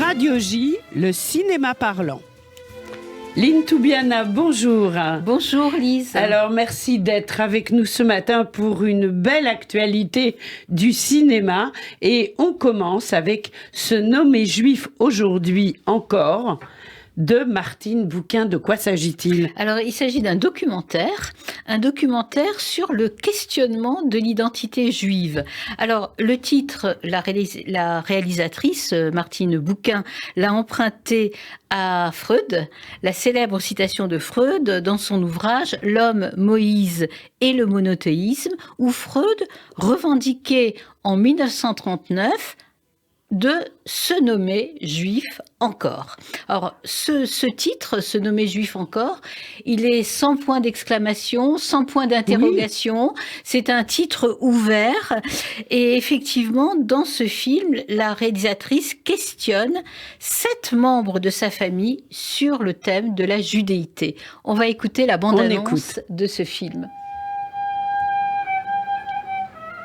Radio J, le cinéma parlant. Lynn Toubiana, bonjour. Bonjour Lise. Alors merci d'être avec nous ce matin pour une belle actualité du cinéma. Et on commence avec Ce nommé juif aujourd'hui encore de Martine Bouquin. De quoi s'agit-il ? Alors il s'agit d'un documentaire sur le questionnement de l'identité juive. Alors le titre, la réalisatrice Martine Bouquin l'a emprunté à Freud, la célèbre citation de Freud dans son ouvrage L'homme, Moïse et le monothéisme, où Freud revendiquait en 1939 de se nommer juif encore. Alors, ce titre, se nommer juif encore, il est sans point d'exclamation, sans point d'interrogation. Oui. C'est un titre ouvert. Et effectivement, dans ce film, la réalisatrice questionne 7 membres de sa famille sur le thème de la judéité. On va écouter la bande-annonce de ce film.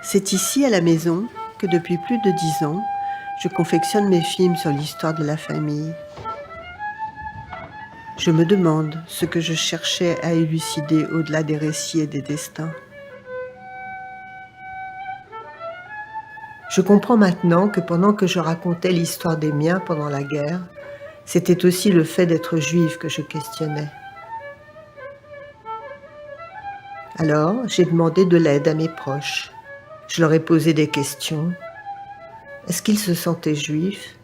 C'est ici, à la maison, que depuis plus de 10 ans, je confectionne mes films sur l'histoire de la famille. Je me demande ce que je cherchais à élucider au-delà des récits et des destins. Je comprends maintenant que pendant que je racontais l'histoire des miens pendant la guerre, c'était aussi le fait d'être juif que je questionnais. Alors, j'ai demandé de l'aide à mes proches. Je leur ai posé des questions. Est-ce qu'ils se sentaient juifs ?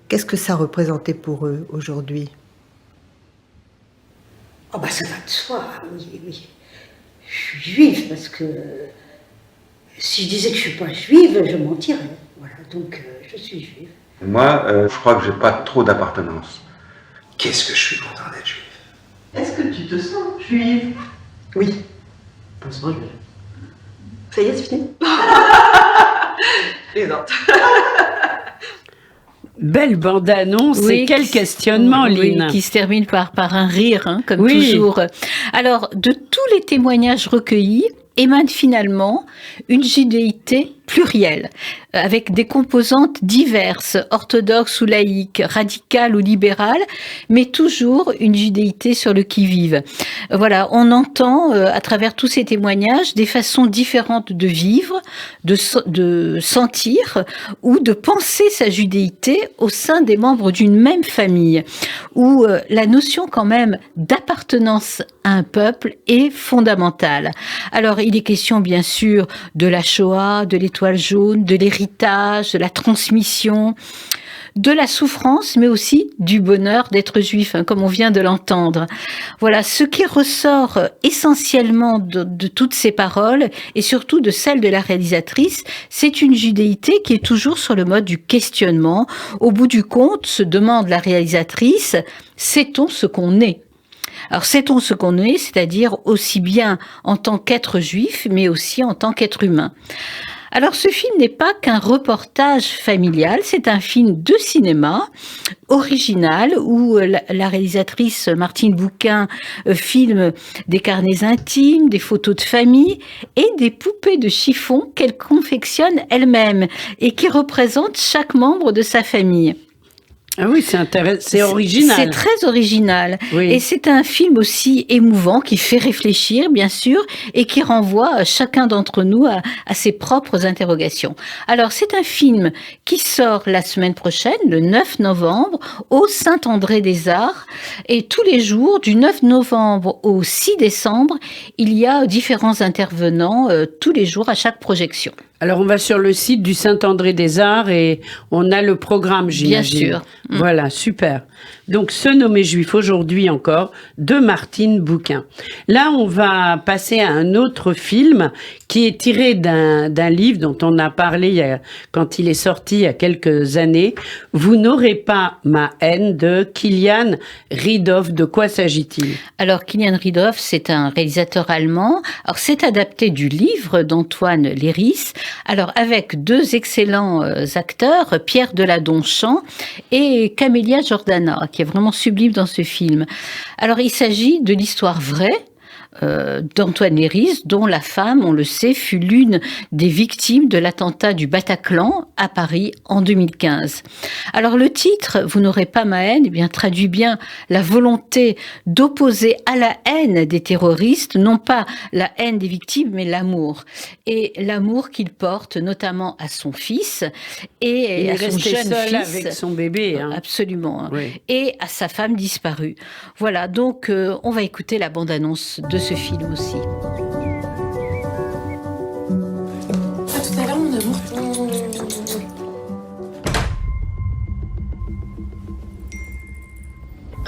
Qu'est-ce que ça représentait pour eux aujourd'hui ? Oh bah ça va de soi, oui. Je suis juive parce que si je disais que je suis pas juive, je mentirais. Voilà, donc je suis juive. Moi, je crois que j'ai pas trop d'appartenance. Qu'est-ce que je suis content d'être juive. Est-ce que tu te sens juive ? Oui. Je me sens juive. Ça y est, c'est fini. Belle bande-annonce, oui, et quel questionnement, Lynn. Oui, qui se termine par un rire, comme toujours. Alors, de tous les témoignages recueillis, émane finalement une judéité plurielle, avec des composantes diverses, orthodoxes ou laïques, radicales ou libérales, mais toujours une judéité sur le qui-vive. Voilà, on entend à travers tous ces témoignages des façons différentes de vivre, de sentir ou de penser sa judéité au sein des membres d'une même famille, où la notion quand même d'appartenance à un peuple est fondamentale. Alors, il est question bien sûr de la Shoah, de l'étoile jaune, de l'héritage, de la transmission, de la souffrance, mais aussi du bonheur d'être juif, comme on vient de l'entendre. Voilà, ce qui ressort essentiellement de toutes ces paroles, et surtout de celles de la réalisatrice, c'est une judéité qui est toujours sur le mode du questionnement. Au bout du compte, se demande la réalisatrice, sait-on ce qu'on est ? Alors, sait-on ce qu'on est, c'est-à-dire aussi bien en tant qu'être juif, mais aussi en tant qu'être humain. Alors, ce film n'est pas qu'un reportage familial, c'est un film de cinéma original où la réalisatrice Martine Bouquin filme des carnets intimes, des photos de famille et des poupées de chiffon qu'elle confectionne elle-même et qui représentent chaque membre de sa famille. Ah oui, c'est original. C'est très original. Oui. Et c'est un film aussi émouvant qui fait réfléchir, bien sûr, et qui renvoie chacun d'entre nous à ses propres interrogations. Alors, c'est un film qui sort la semaine prochaine, le 9 novembre, au Saint-André-des-Arts. Et tous les jours, du 9 novembre au 6 décembre, il y a différents intervenants tous les jours à chaque projection. Alors, on va sur le site du Saint-André-des-Arts et on a le programme, j'imagine. Bien sûr. Voilà, super. Donc, Ce nommé juif aujourd'hui encore, de Martine Bouquin. Là, on va passer à un autre film qui est tiré d'un livre dont on a parlé quand il est sorti il y a quelques années. Vous n'aurez pas ma haine, de Kylian Ridov. De quoi s'agit-il ? Alors, Kylian Ridov, c'est un réalisateur allemand. Alors, c'est adapté du livre d'Antoine Léris. Alors, avec 2 excellents acteurs, Pierre Deladonchamp et Camélia Jordana, qui est vraiment sublime dans ce film. Alors, il s'agit de l'histoire vraie d'Antoine Léris, dont la femme, on le sait, fut l'une des victimes de l'attentat du Bataclan à Paris en 2015. Alors le titre, Vous n'aurez pas ma haine, eh bien traduit bien la volonté d'opposer à la haine des terroristes, non pas la haine des victimes, mais l'amour. Et l'amour qu'il porte notamment à son fils et à son jeune seul fils. avec son bébé. Hein. Absolument. Oui. Et à sa femme disparue. Voilà, donc on va écouter la bande-annonce de ce film aussi. À tout à l'heure, mon amour.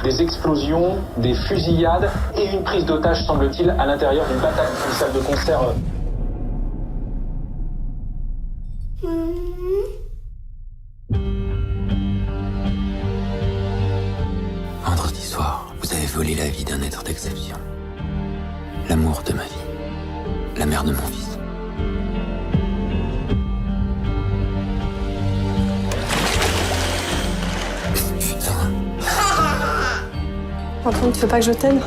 Des explosions, des fusillades et une prise d'otage, semble-t-il, à l'intérieur d'une bataille, une salle de concert. Vendredi soir, vous avez volé la vie d'un être d'exception. L'amour de ma vie. La mère de mon fils. Putain. Antoine, tu veux pas que je t'aime?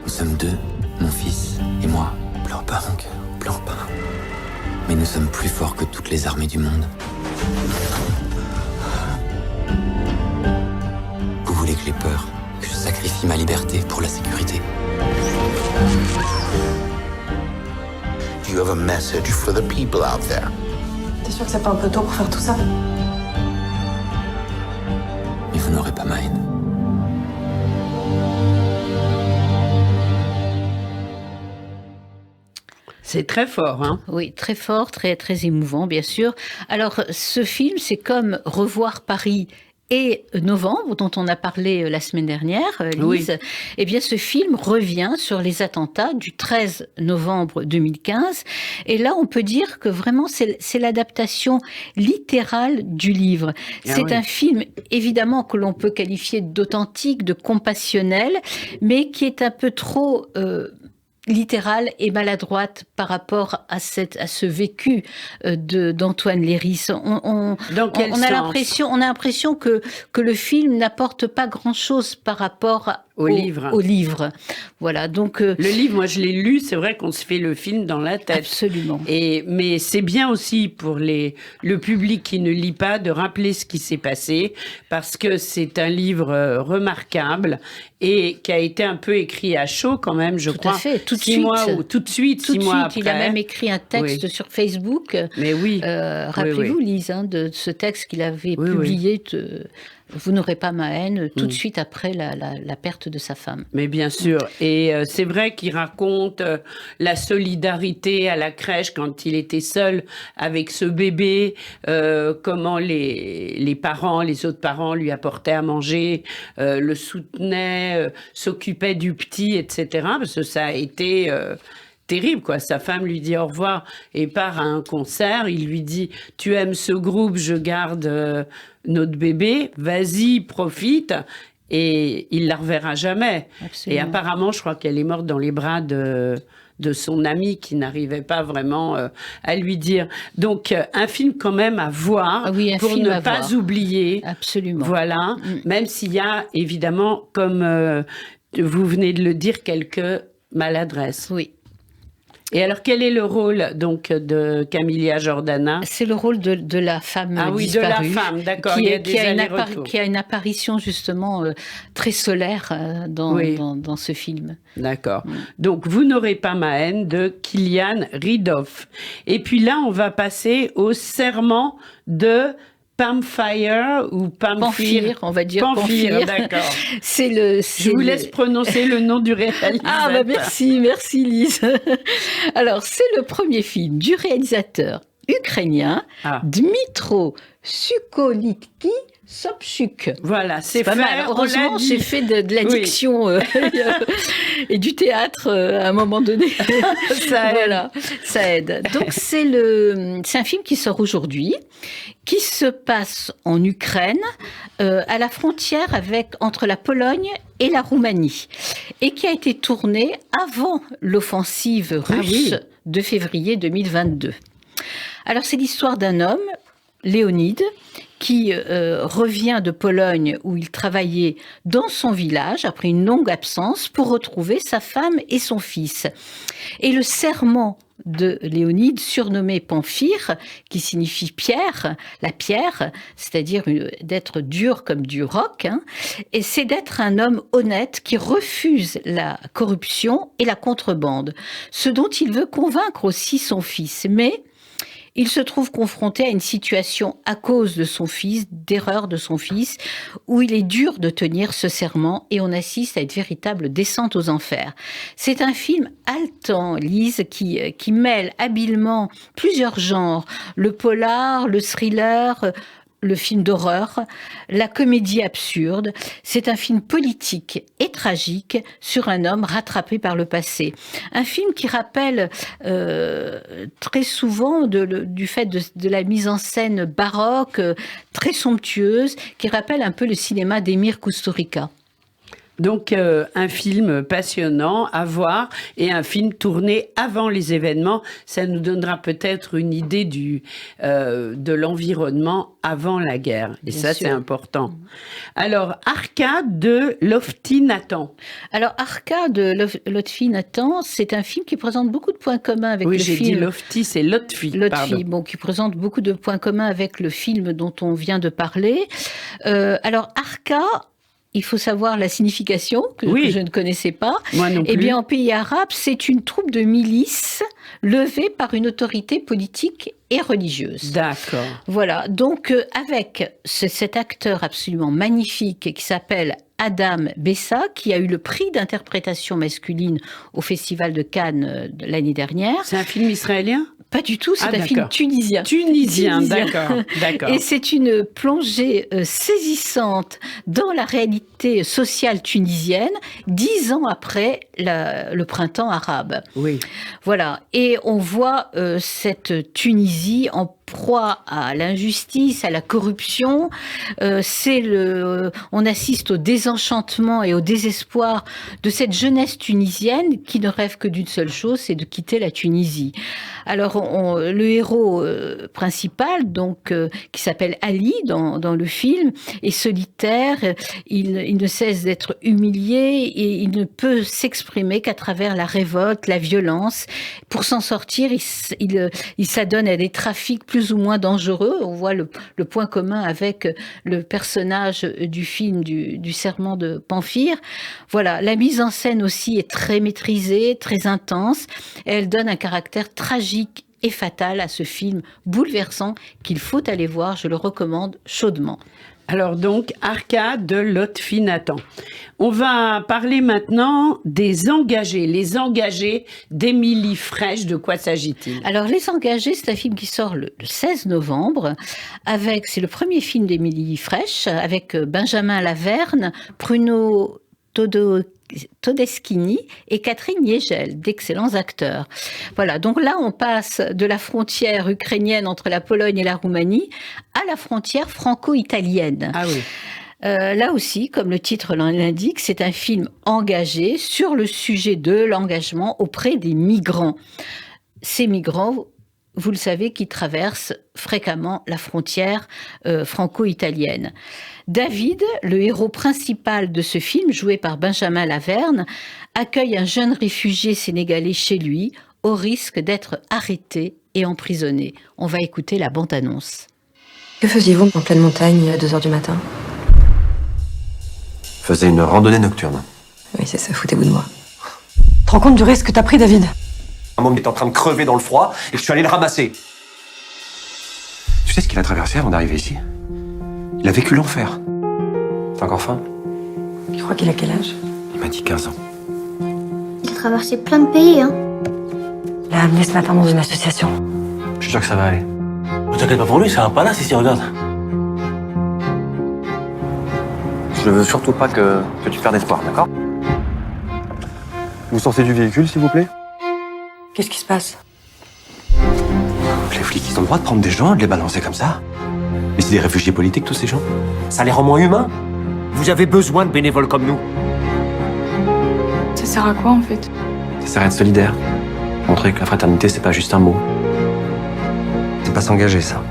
Nous sommes deux, mon fils et moi. Pleure pas, mon cœur, pleure pas. Mais nous sommes plus forts que toutes les armées du monde. Vous voulez que j'ai peur, que je sacrifie ma liberté pour la sécurité? Do you have a message for the people out there? T'es sûr que c'est pas un peu tôt pour faire tout ça? Mais vous n'aurez pas ma haine. C'est très fort, hein? Oui, très fort, très, très émouvant, bien sûr. Alors, ce film, c'est comme revoir Paris et Novembre, dont on a parlé la semaine dernière, Lise. Oui. Eh bien, ce film revient sur les attentats du 13 novembre 2015. Et là, on peut dire que vraiment, c'est l'adaptation littérale du livre. C'est oui. un film, évidemment, que l'on peut qualifier d'authentique, de compassionnel, mais qui est un peu trop... littérale et maladroite par rapport à ce vécu d'Antoine Léris. On a l'impression que le film n'apporte pas grand-chose par rapport au livre. Voilà, donc le livre, moi je l'ai lu, c'est vrai qu'on se fait le film dans la tête. Absolument. Mais c'est bien aussi pour le public qui ne lit pas de rappeler ce qui s'est passé, parce que c'est un livre remarquable et qui a été un peu écrit à chaud quand même, je crois. Tout à fait, tout de six suite. mois ou tout de suite, 6 mois après. Il a même écrit un texte sur Facebook. Mais oui. Rappelez-vous, oui. Lise, de ce texte qu'il avait publié. Vous n'aurez pas ma haine, tout de suite après la perte de sa femme. Mais bien sûr. Et c'est vrai qu'il raconte la solidarité à la crèche quand il était seul avec ce bébé, comment les parents, les autres parents lui apportaient à manger, le soutenaient, s'occupaient du petit, etc. Parce que ça a été... terrible, quoi. Sa femme lui dit au revoir et part à un concert. Il lui dit « Tu aimes ce groupe, je garde notre bébé, vas-y, profite ». Et il la reverra jamais. Absolument. Et apparemment, je crois qu'elle est morte dans les bras de son ami qui n'arrivait pas vraiment à lui dire. Donc, un film quand même à voir pour ne pas oublier. Absolument. Voilà. Même s'il y a, évidemment, comme vous venez de le dire, quelques maladresses. Oui. Et alors, quel est le rôle donc de Camilla Jordana? C'est le rôle de la femme disparue. De la femme, d'accord. Qui a une apparition justement très solaire dans ce film. D'accord. Donc, Vous n'aurez pas ma haine de Kilian Ridov. Et puis là, on va passer au Serment de Pamphire ou Pamphire, on va dire Pamphire, d'accord. Je vous laisse prononcer le nom du réalisateur. Ah bah merci Lise. Alors, c'est le premier film du réalisateur ukrainien Dmytro Sukolitsky Sobchuk. Voilà, c'est pas mal. Heureusement, j'ai fait de l'addiction et du théâtre à un moment donné. Ça aide. Donc, c'est un film qui sort aujourd'hui, qui se passe en Ukraine, à la frontière entre la Pologne et la Roumanie, et qui a été tourné avant l'offensive russe de février 2022. Alors, c'est l'histoire d'un homme, Léonide, qui revient de Pologne où il travaillait dans son village après une longue absence pour retrouver sa femme et son fils. Et le serment de Léonide, surnommé Pamphire, qui signifie pierre, la pierre, c'est-à-dire d'être dur comme du roc, et c'est d'être un homme honnête qui refuse la corruption et la contrebande, ce dont il veut convaincre aussi son fils. Mais il se trouve confronté à une situation à cause de son fils, d'erreur de son fils, où il est dur de tenir ce serment et on assiste à une véritable descente aux enfers. C'est un film haletant, Lise, qui mêle habilement plusieurs genres, le polar, le thriller, le film d'horreur, la comédie absurde. C'est un film politique et tragique sur un homme rattrapé par le passé. Un film qui rappelle très souvent du fait de la mise en scène baroque, très somptueuse, qui rappelle un peu le cinéma d'Emir Kusturica. Donc, un film passionnant à voir et un film tourné avant les événements. Ça nous donnera peut-être une idée de l'environnement avant la guerre. Et ça, c'est important. Alors, Arca de Lotfi Nathan. Alors, Arca de Lotfi Nathan, c'est un film qui présente beaucoup de points communs avec le film. Oui, j'ai dit Lotfi, c'est Lotfi. Lotfi, bon, qui présente beaucoup de points communs avec le film dont on vient de parler. Alors, Arca, il faut savoir la signification, que je ne connaissais pas. Moi non plus. Eh bien, en pays arabe, c'est une troupe de milices levée par une autorité politique et religieuse. D'accord. Voilà, donc avec cet acteur absolument magnifique qui s'appelle Adam Bessa, qui a eu le prix d'interprétation masculine au Festival de Cannes l'année dernière. C'est un film israélien ? Pas du tout, c'est un film tunisien. Tunisien, d'accord. Et c'est une plongée saisissante dans la réalité sociale tunisienne, 10 ans après le printemps arabe. Oui. Voilà, et on voit cette Tunisie en proie à l'injustice, à la corruption. On assiste au désenchantement et au désespoir de cette jeunesse tunisienne qui ne rêve que d'une seule chose, c'est de quitter la Tunisie. Alors, le héros principal, donc, qui s'appelle Ali dans le film, est solitaire. Il ne cesse d'être humilié et il ne peut s'exprimer qu'à travers la révolte, la violence. Pour s'en sortir, il s'adonne à des trafics plus ou moins dangereux. On voit le point commun avec le personnage du film du serment de Pamphire. Voilà, la mise en scène aussi est très maîtrisée, très intense. Elle donne un caractère tragique et fatal à ce film bouleversant qu'il faut aller voir. Je le recommande chaudement. Alors donc, Arca de Lotfi Nathan. On va parler maintenant des engagés, les engagés d'Émilie Fraiche. De quoi s'agit-il ? Alors, Les Engagés, c'est un film qui sort le 16 novembre. C'est le premier film d'Émilie Fraiche, avec Benjamin Laverne, Bruno Todeschini et Catherine Niegel, d'excellents acteurs. Voilà, donc là, on passe de la frontière ukrainienne entre la Pologne et la Roumanie à la frontière franco-italienne. Ah oui. Là aussi, comme le titre l'indique, c'est un film engagé sur le sujet de l'engagement auprès des migrants. Ces migrants, vous le savez, qui traversent fréquemment la frontière franco-italienne. David, le héros principal de ce film, joué par Benjamin Laverne, accueille un jeune réfugié sénégalais chez lui, au risque d'être arrêté et emprisonné. On va écouter la bande-annonce. Que faisiez-vous en pleine montagne à 2h du matin ? Je faisais une randonnée nocturne. Oui, c'est ça, foutez-vous de moi. Tu te rends compte du risque que t'as pris, David ? Un homme est en train de crever dans le froid et je suis allé le ramasser. Tu sais ce qu'il a traversé avant d'arriver ici ? Il a vécu l'enfer. T'as encore faim ? Tu crois qu'il a quel âge ? Il m'a dit 15 ans. Il a traversé plein de pays, hein. Il l'a amené ce matin dans une association. Je suis sûr que ça va aller. Ne t'inquiète pas pour lui, ça va pas là si regarde. Je veux surtout pas que tu perdes espoir, d'accord ? Vous sortez du véhicule, s'il vous plaît ? Qu'est-ce qui se passe ? Les flics, ils ont le droit de prendre des gens et de les balancer comme ça ? Mais c'est des réfugiés politiques, tous ces gens. Ça les rend moins humains. Vous avez besoin de bénévoles comme nous. Ça sert à quoi, en fait ? Ça sert à être solidaire. Montrer que la fraternité, c'est pas juste un mot. C'est pas s'engager, ça.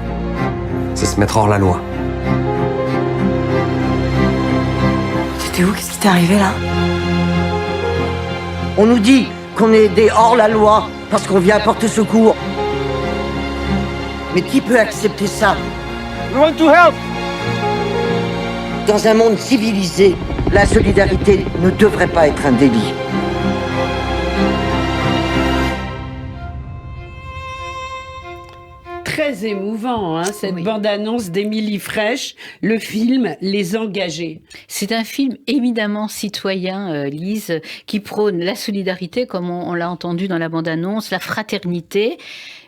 C'est se mettre hors la loi. T'es où? Qu'est-ce qui t'est arrivé là? On nous dit qu'on est des hors-la-loi parce qu'on vient apporter secours. Mais qui peut accepter ça? We want to help. Dans un monde civilisé, la solidarité ne devrait pas être un délit. Très émouvant, hein, cette bande-annonce d'Émilie Frêche, le film Les Engagés. C'est un film éminemment citoyen, Lise, qui prône la solidarité, comme on l'a entendu dans la bande-annonce, la fraternité,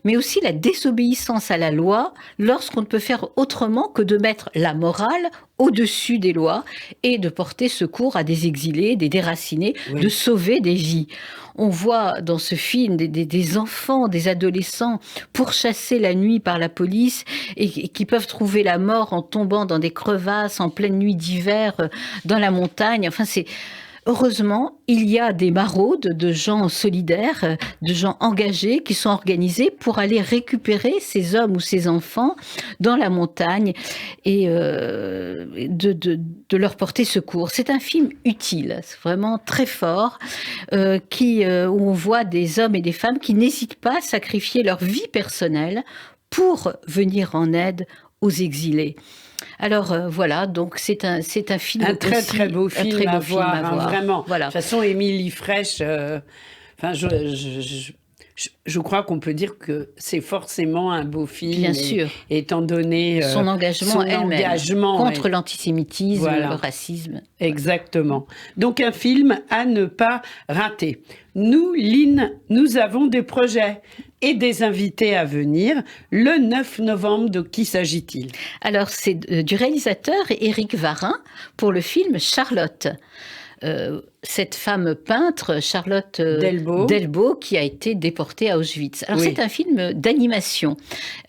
mais aussi la désobéissance à la loi lorsqu'on ne peut faire autrement que de mettre la morale au-dessus des lois et de porter secours à des exilés, des déracinés, de sauver des vies. On voit dans ce film des enfants, des adolescents pourchassés la nuit par la police et qui peuvent trouver la mort en tombant dans des crevasses en pleine nuit d'hiver dans la montagne. Enfin, heureusement, il y a des maraudes de gens solidaires, de gens engagés qui sont organisés pour aller récupérer ces hommes ou ces enfants dans la montagne et de leur porter secours. C'est un film utile, c'est vraiment très fort, où on voit des hommes et des femmes qui n'hésitent pas à sacrifier leur vie personnelle pour venir en aide aux exilés. Alors voilà, donc c'est un film un très aussi, très beau film à voir, vraiment. Voilà. De toute façon, Émilie Frêche, je crois qu'on peut dire que c'est forcément un beau film. Bien sûr. Étant donné son engagement contre l'antisémitisme, le racisme. Exactement. Donc un film à ne pas rater. Nous, Lynn, nous avons des projets et des invités à venir. Le 9 novembre, de qui s'agit-il? Alors, c'est du réalisateur Éric Varin pour le film Charlotte. Cette femme peintre, Charlotte Delbo, qui a été déportée à Auschwitz. Alors, c'est un film d'animation.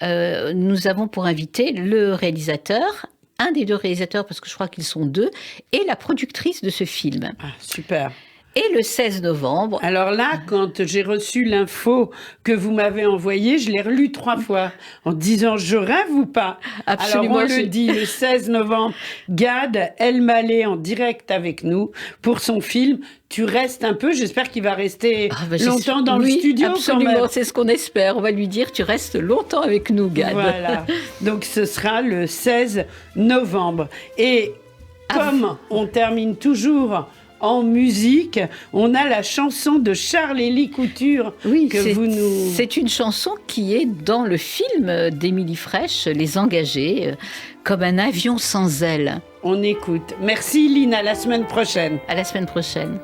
Nous avons pour invité le réalisateur, un des deux réalisateurs, parce que je crois qu'ils sont deux, et la productrice de ce film. Ah, super. Et le 16 novembre... Alors là, quand j'ai reçu l'info que vous m'avez envoyée, je l'ai relue 3 fois en disant « je rêve ou pas ?» Absolument. Alors on le dit, le 16 novembre, Gad Elmaleh en direct avec nous pour son film « Tu restes un peu », j'espère qu'il va rester longtemps dans le studio. Absolument, c'est ce qu'on espère. On va lui dire « tu restes longtemps avec nous, Gad ». Voilà, donc ce sera le 16 novembre. Et comme on termine toujours... en musique, on a la chanson de Charles-Élie Couture que vous nous... C'est une chanson qui est dans le film d'Émilie Frêche, Les Engagés, comme un avion sans ailes. On écoute. Merci Lynn, à la semaine prochaine. À la semaine prochaine.